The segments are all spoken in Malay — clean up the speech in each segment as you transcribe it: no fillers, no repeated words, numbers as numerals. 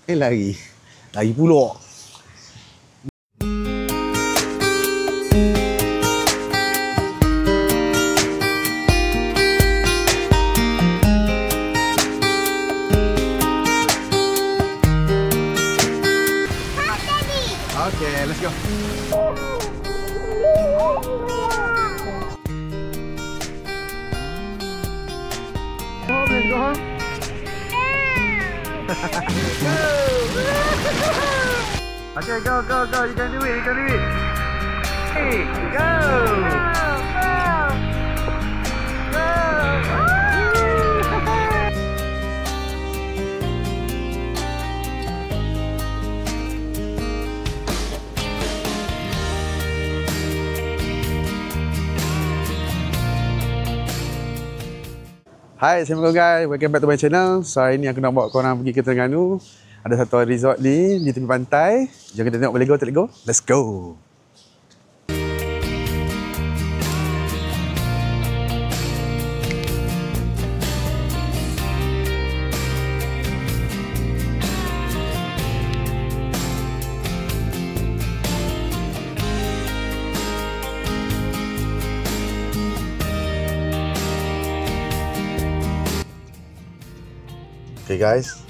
Lari. Lari pulak. Okay, let's go. Go home. Okay, go. You can do it. Hey, go. Hai, Assalamualaikum guys. Welcome back to my channel. So hari ni aku nak bawa korang pergi ke Terengganu. Ada satu resort ni di tepi pantai. Jom kita tengok, boleh go tak boleh go? Let's go. Okay guys,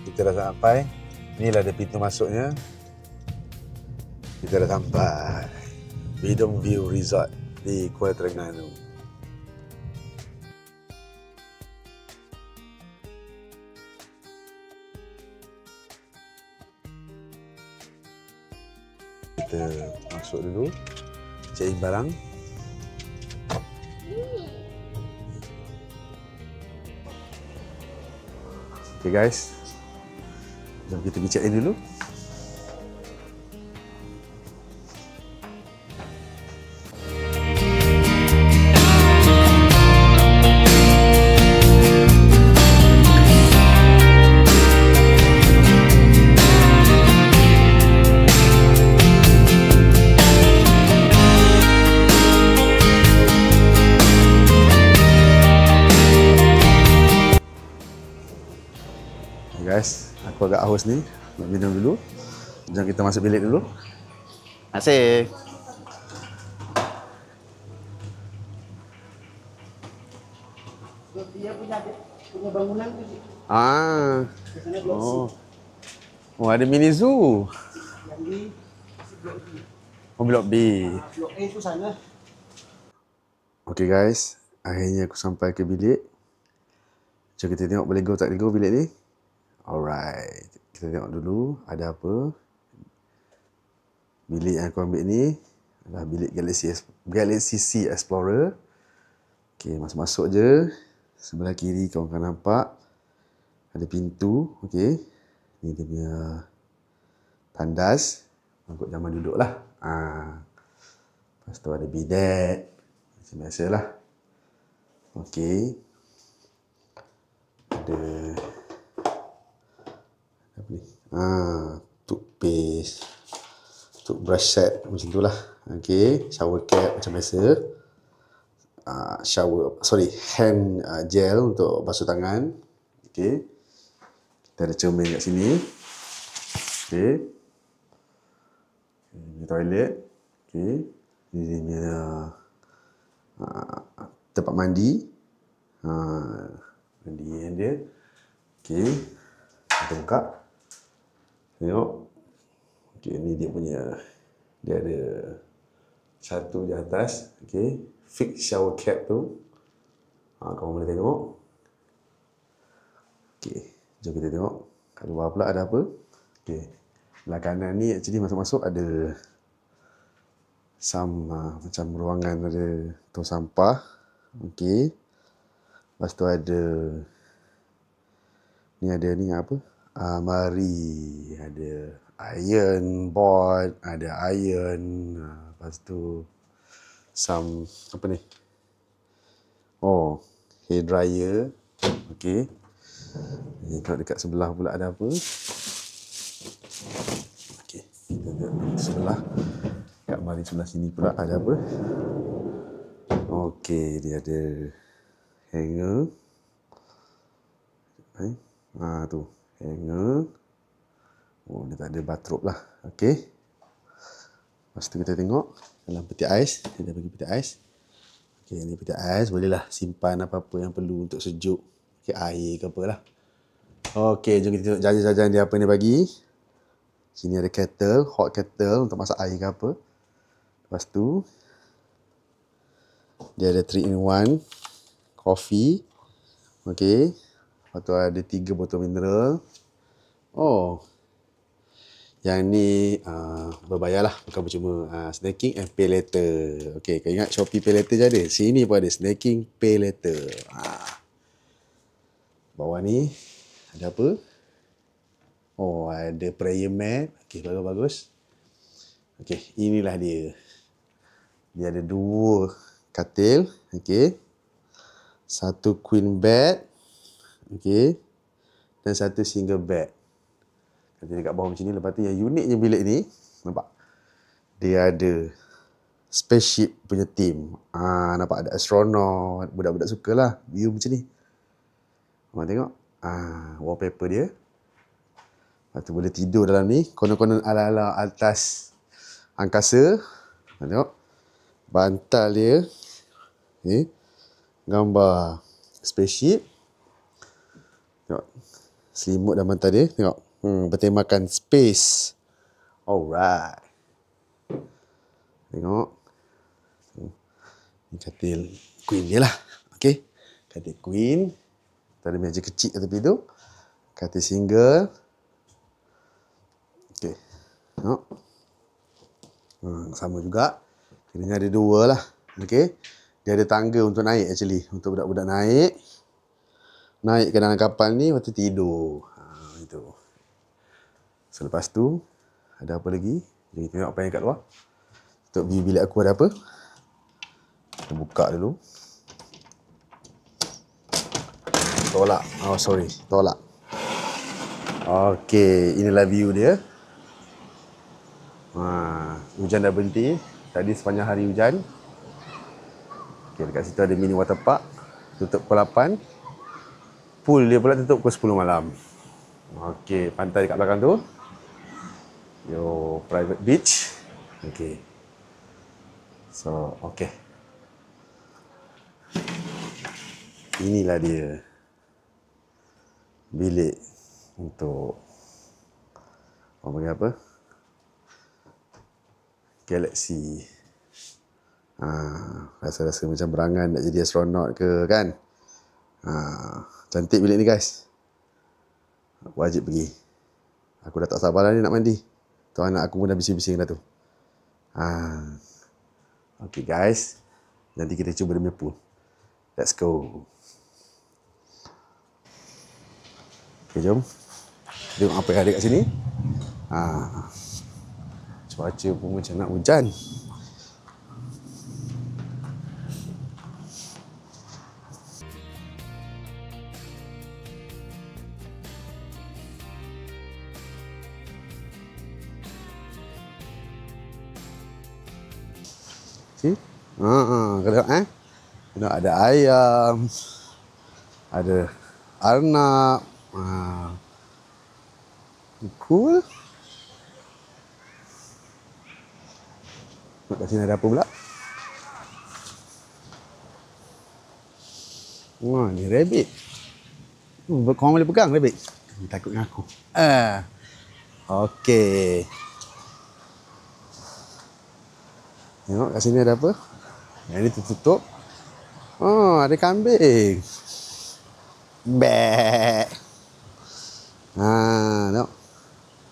kita dah sampai. Inilah dia pintu masuknya. Kita dah sampai Bidong View Resort di Kuala Terengganu. Kita masuk dulu, check in barang. Okay guys, jom kita pergi check in dulu. Guys, aku agak haus ni, nak minum dulu. Jom kita masuk bilik dulu. Terima kasih. Dia punya bangunan tu. Oh, ada mini zoo. Yang di blok B. Oh, blok B. Blok A itu sana. Okay guys, akhirnya aku sampai ke bilik. Jom kita tengok boleh go tak boleh go bilik ni. Alright, kita tengok dulu ada apa. Bilik yang aku ambil ni adalah bilik Galaxy Sea Explorer. Okay, masuk-masuk je. Sebelah kiri kau akan nampak ada pintu. Okay, ni dia punya tandas untuk zaman duduk lah. Lepas tu ada bidet macam biasalah. Okay, ada apa ni? Toothpaste, toothbrush set macam tu lah. Okay, shower cap macam biasa. Hand gel untuk basuh tangan. Okay, kita ada cermin kat sini. Okay, ini toilet. Okay, ini dia punya tempat mandi. Mandian dia. Okay, kita buka. Tengok. Okay, ni dia punya. Dia ada satu di atas. Okay, fix shower cap tu. Kau boleh tengok. Okay, jom kita tengok kat luar pula ada apa. Okay, belah kanan ni actually masuk-masuk ada macam ruangan, ada tong sampah. Okay, lepas tu ada ni apa, mari, ada iron board, ada iron, lepas tu apa ni, hair dryer. Okay, tengok dekat sebelah pula ada apa. Okay, kita tengok sebelah, kat mari sebelah sini pula ada apa. Okay, dia ada hanger. Tu hanger. dia tak ada bathrobe lah. Okey. Lepas tu kita tengok dalam peti ais. Dia dah bagi peti ais. Okey, ni peti ais. Bolehlah simpan apa-apa yang perlu untuk sejuk. Okey, air ke apalah. Okey, jom kita tengok jajan-jajan dia apa yang dia bagi. Sini ada kettle, hot kettle untuk masak air ke apa. Lepas tu dia ada 3-in-1 coffee. Okey. Lepas tu ada 3 botol mineral. Oh. Yang ni berbayar lah, bukan percuma. Snacking and pay later. Okey, kau ingat Shopee pay later je ada? Sini pun ada snacking pay later. Bawah ni ada apa? Oh, ada prayer mat. Okey, bagus-bagus. Okey, inilah dia. Dia ada 2 katil. Okey. 1 queen bed. Okey. Dan 1 single bed. Katil dekat bawah macam ni. Lepas tu yang uniknya bilik ni, nampak? Dia ada spaceship punya theme. Nampak ada astronaut. Budak-budak sukalah view macam ni. Korang tengok. Wallpaper dia. Lepas tu boleh tidur dalam ni. Konon-konon ala-ala atas angkasa. Tengok. Bantal dia. Okay. Gambar spaceship. Tengok. Selimut dan bantal dia. Tengok. Bertemakan space. Alright. Tengok. Ini katil queen dia lah. Okay. Katil queen. Ada meja kecil kat tepi tu. Katil single. Okay. Tengok. Sama juga. Kiranya ada 2 lah. Okay. Dia ada tangga untuk naik actually. Untuk budak-budak naik. Naik ke dalam kapal ni. Lepas tu tidur. Itu. Selepas tu. Ada apa lagi? Jadi tengok apa yang kat luar. Untuk view bilik aku ada apa. Kita buka dulu. Tolak. Oh sorry. Tolak. Okay. Inilah view dia. Hujan dah berhenti. Tadi sepanjang hari hujan. Okay, dekat situ ada mini water park. Tutup pukul 8. Pool dia pula tutup pukul 10 malam. Okay, pantai dekat belakang tu. Your private beach. Okay. So, okay. Inilah dia. Bilik untuk orang panggil apa? Galaxy. Rasa-rasa macam berangan nak jadi astronot ke kan? Cantik bilik ni guys. Wajib pergi. Aku dah tak sabar dah ni nak mandi. Tu anak aku pun dah bising-bising dah tu. Okay guys. Nanti kita cuba dia punya pool. Let's go. Okay, jom. Tengok apa yang ada kat sini. Cuaca pun macam nak hujan. See? Kau tengok Tengok ada ayam. Ada arnab. Cool. Kat sini ada apa pula? Ni rabbit. Korang boleh pegang rabbit? Takut dengan aku. Okey. Tengok kat sini ada apa? Yang ni tertutup. Ada kambing. Bek. Tengok.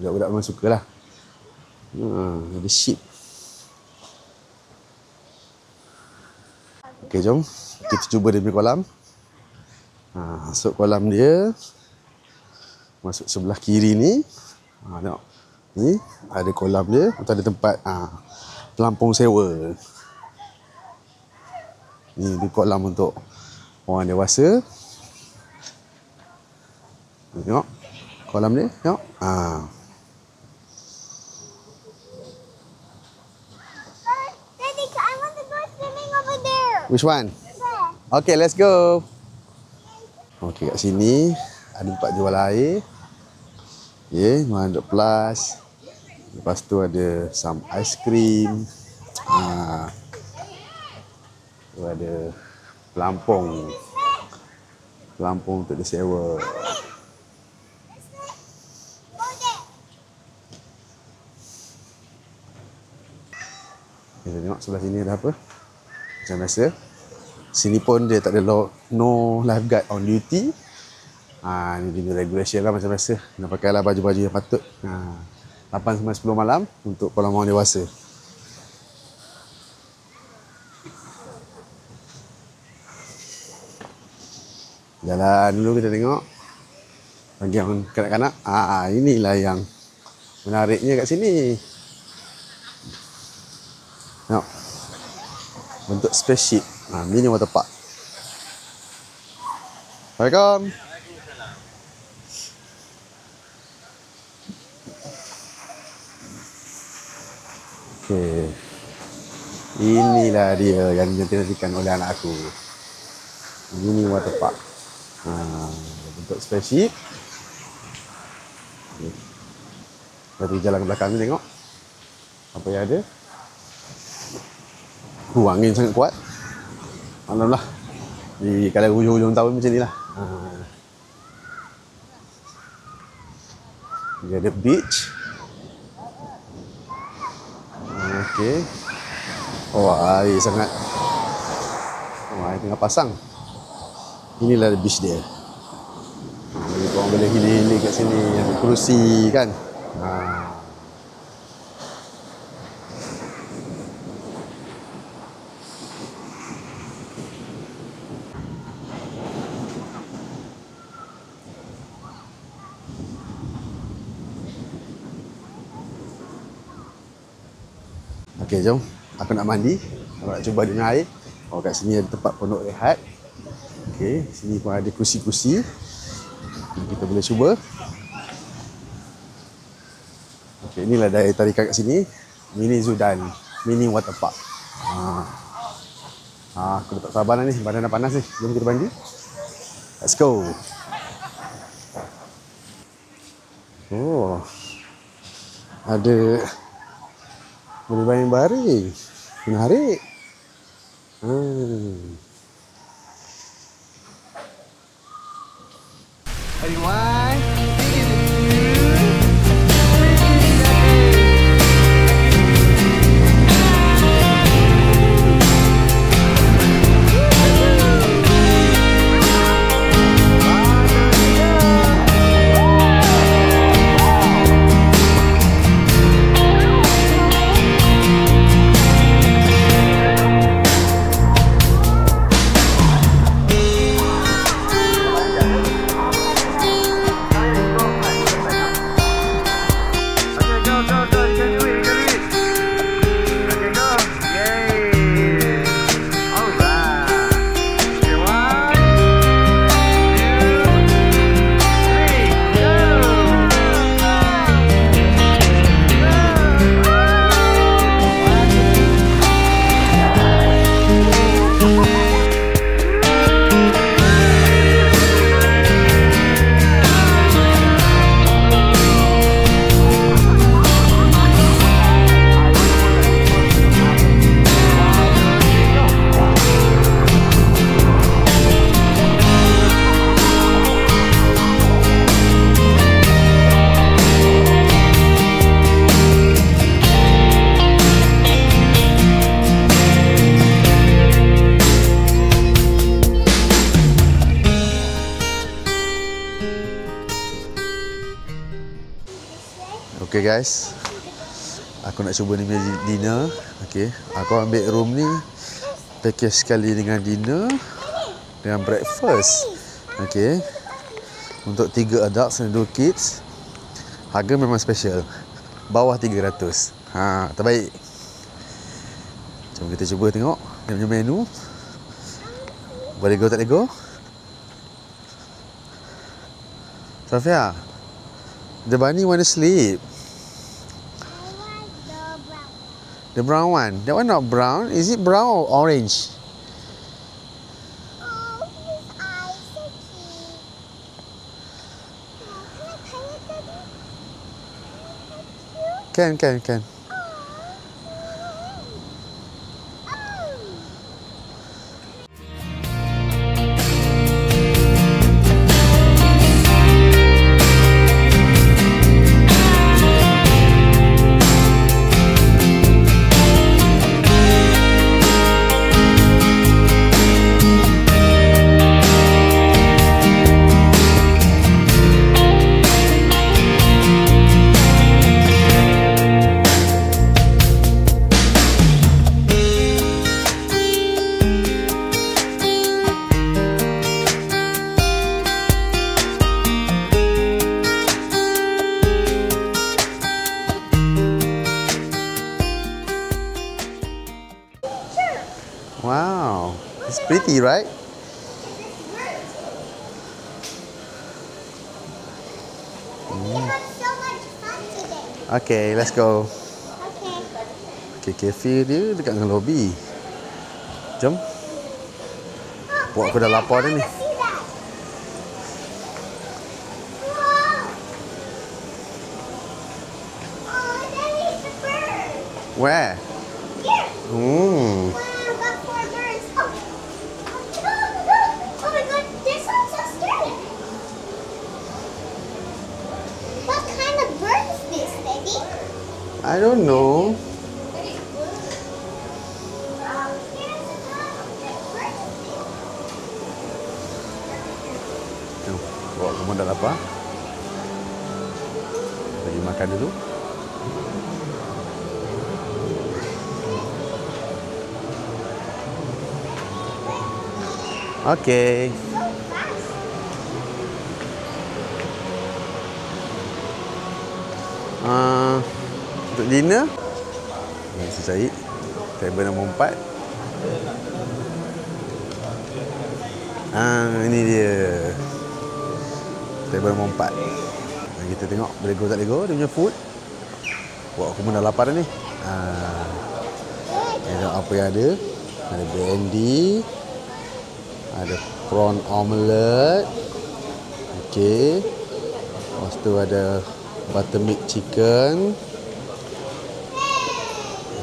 Budak-budak memang sukalah. Ada sheep. Okey, jom. Kita cuba dia punya kolam. Masuk kolam dia. Masuk sebelah kiri ni. Tengok. Ni ada kolam dia. Atau ada tempat pelampung sewa. Ni di kolam untuk orang dewasa. Tengok. Kolam dia. Tengok. Daddy, I want to go swimming over there. Which one? There. Okay, let's go. Okay, kat sini ada tempat jual air. Okay, 100 plus. Lepas tu ada some ice cream. Tu ada pelampung. Pelampung untuk disewa. Kita tengok sebelah sini ada apa. Macam biasa. Sini pun dia tak ada no lifeguard on duty. Ni dia regulation lah macam biasa. Kena pakailah baju-baju yang patut. 8 sampai 10 malam untuk kolam orang dewasa. Jalan dulu kita tengok. Bagi yang kanak-kanak, inilah yang menariknya kat sini. Tengok. Bentuk spaceship. Mini water park. Assalamualaikum. Okay. Inilah dia yang dinantikan oleh anak aku. Mini water park. Bentuk spaceship. Kita jalan ke belakang ni tengok apa yang ada. Angin sangat kuat. Alhamdulillah. Di kalau hujung-hujung tahun macam ni lah. Dia ada beach. Okey. Air sangat. Air tengah pasang. Inilah beach dia. Jadi korang boleh hilir-hilir kat sini, ada kerusi kan. Okey, jom. Aku nak mandi. Aku nak cuba dengan air. Kat sini ada tempat pondok rehat. Okey, sini pun ada kursi-kursi. Kita boleh cuba. Okey, inilah daya tarikan kat sini. Mini zoo dan mini water park. Aku tak sabar ni. Badan dah panas ni. Jom kita mandi. Let's go. Oh. Ada boleh baring-baring. Menarik. Everyone. Okay guys, aku nak cuba ni punya dinner. Okay, aku ambil room ni package sekali dengan dinner dengan breakfast. Okay, untuk 3 adults dan 2 kids. Harga memang special, bawah 300. Terbaik. Jom kita cuba tengok dia punya menu. Boleh go tak boleh go? Safia, the bunny want to sleep. The brown one. That one not brown. Is it brown or orange? Oh, his eyes so cute. Can I play it, Daddy? Can. Wow, it's pretty, right? We had so much fun today. Okay, let's go. Okay. Okay, cafe dia dekat dengan lobby. Jom. Buat aku dah lapar dah ni. I see that. Whoa. Oh, Daddy's a bird. Where? Here. Hmm. Wow, got 4 birds. Oh. Oh my god, this one's so scary. What kind of bird is this, Daddy? I don't know. Jom, bawa kamu dah lapar. Pergi makan dulu. Okay. Untuk dinner, saya cari table nombor 4. Ini dia. Table nombor 4. Kita tengok boleh go tak lego dia punya food. Wah, aku pun dah lapar dah ni. Tengok apa yang ada. Ada brandy. Ada prawn omelette. Okey. Lepas tu ada buttermilk chicken.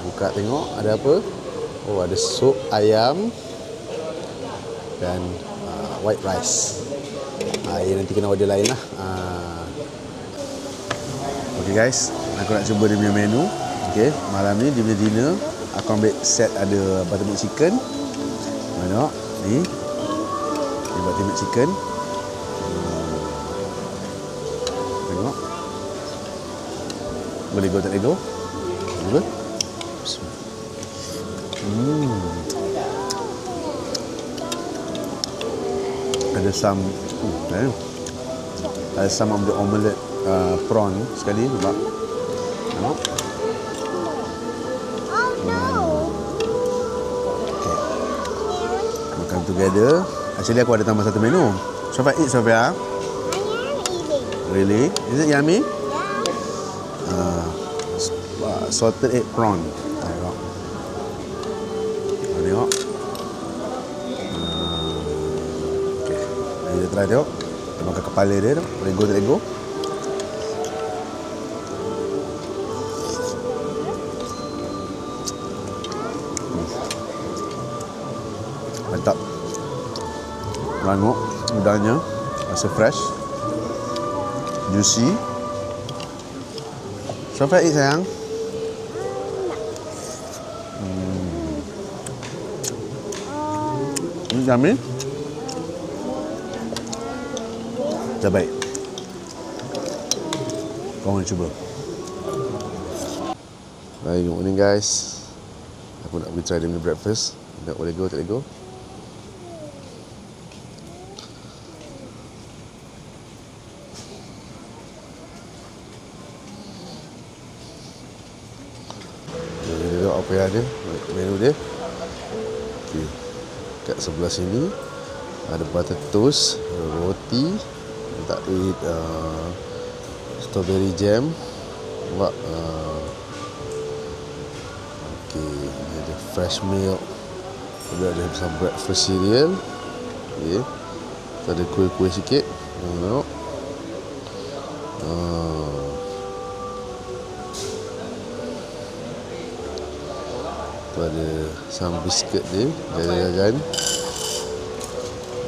Buka tengok ada apa. Oh, ada sup ayam. Dan white rice. Nanti kena order lain lah. Okay guys, aku nak cuba dia punya menu. Okay, malam ni dia punya dinner. Aku ambil set ada buttermilk chicken. Tengok ni. Ini buttermilk chicken. Tengok. Boleh go tak lego? Cuba. Ada some ada some of the omelette prawn sekali, nampak? Tengok. Oh no. Okay. Makan together. Actually aku ada tambah satu menu. Sofia eat, Sofia. I am eating. Really? Is it yummy? Yeah. Salted egg prawn. Tengok. Tengok. Okay. Kita try tengok. Kita makan kepala dia tu. Lego tak lego. Mantap. Rangup udangnya. Rasa fresh. Juicy. Sofia eat sayang. Ini yummy. Terbaik. Kau nak cuba. Hai, good morning guys. Aku nak pergi try dia punya breakfast. Tak boleh go, tak boleh go. Kita tengok apa yang ada menu dia. Okay. Kat sebelah sini ada butter toast, roti, tak eat strawberry jam. Nampak? Okay, ini ada fresh milk. Ada some breakfast cereal. Okay. Ada kuih-kuih sikit. Tengok. Tu ada some biscuit dia, jajan-jajan.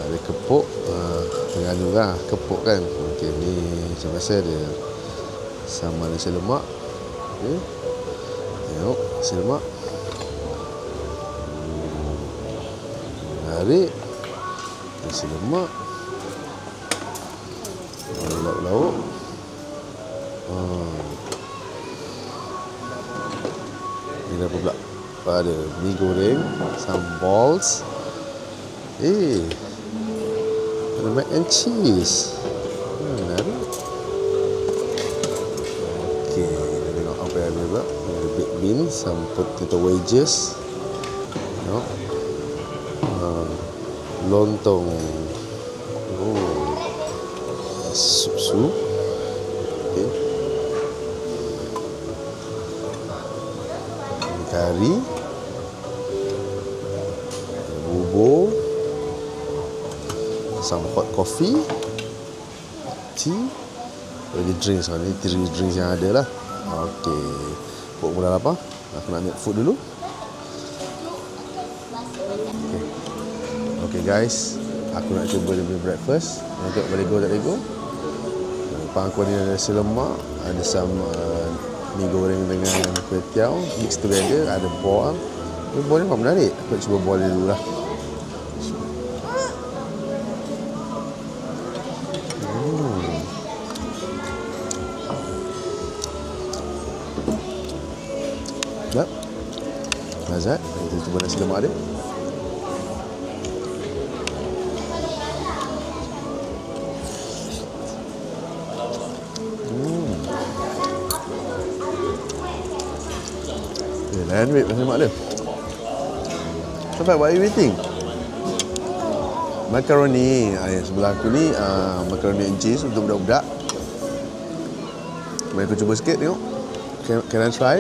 Ada kepuk, dengan anu lah, kepuk kan. Okey, ni macam biasa ada sama nasi lemak. Okey. Tengok nasi lemak. Menarik. Nasi lemak. Lauk-lauk. Ini apa pula? Ada mi goreng, some balls. Ada mac and cheese. Menarik. Okey, kita tengok apa yang ada pula. Ada baked beans, some potato wedges. Tengok. Lontong. Sup. Okey. Ini kari. Bubur. Some hot coffee. Tea. Ada drinks ni, 3 drinks yang ada lah. Okey. Pok mula apa? Aku nak ambil food dulu. Okay guys, aku nak cuba dia punya breakfast. Tengok boleh go tak boleh go. Depan aku ni ada nasi lemak, ada sama mi goreng dengan kuih tiaw mix together, ada bol. Ni bol ni memang menarik. Aku nak cuba bol dia dulu lah. Sedap. Lazat. Kita cuba nasi lemak dia. Lain wait nasi lemak dia. Sampai what are you eating? Macaroni. Yang sebelah aku ni macaroni and cheese untuk budak-budak. Mari aku cuba sikit tengok. Can I try?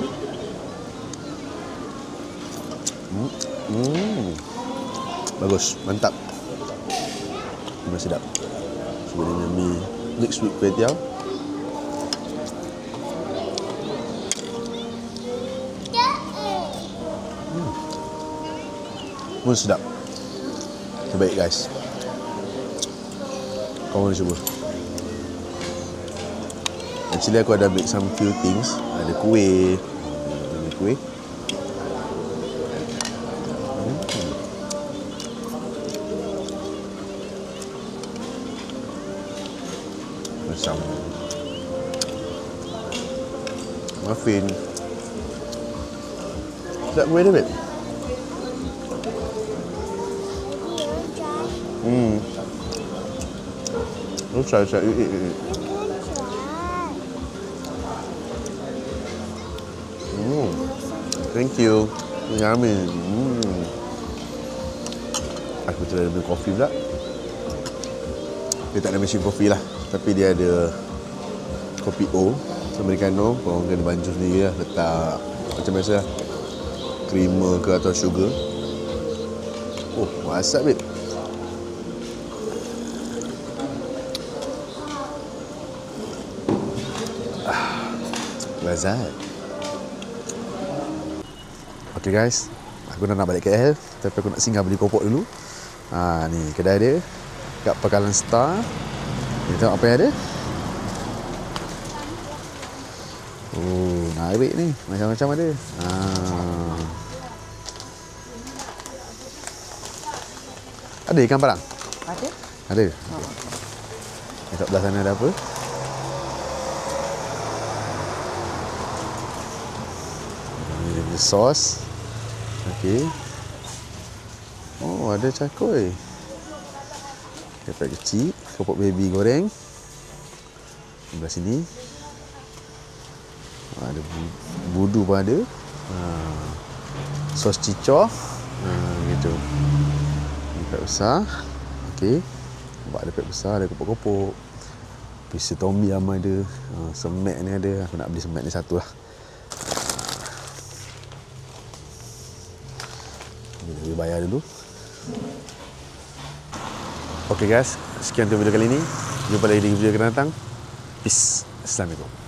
Bagus, mantap. Memang sedap. Cuba dengan mi mixed with kuih tiaw. Pun sedap. Terbaik guys. Kau boleh cuba. Actually aku ada ambil some few things. Ada kuih. Ada kuih. Macam muffin. Sedap kuih dia, babe? Try. Eat. Thank you. Yummy. Aku try ambil kopi pula. Dia tak ada mesin kopi lah, tapi dia ada kopi O, americano. Korang kena bancuh sendiri lah. Letak macam biasa lah, creamer ke atau sugar. Oh, masak babe. Lazat. Okay guys, aku dah nak balik KL, tapi aku nak singgah beli kopok dulu. Ni kedai dia kat Pekalan Star. Ni tengok apa yang ada. Oh, menarik ni, macam-macam ada. Ada ikan parang? Ada. Dekat belah sana ada apa? Sos. Okey. Oh, ada cakoi. Kepek kecil, kopok baby goreng. Sebelah sini. Ada budu pun ada. Sos cicor. Gitu. Pek besar. Okey. Nampak ada pek besar, ada kopok-kopok. Pisa tom yum ada. Semek ni ada. Aku nak beli semek ni satu lah. Kita bayar dulu. Okay guys, sekian untuk video kali ini. Jumpa lagi di video akan datang. Peace. Assalamualaikum.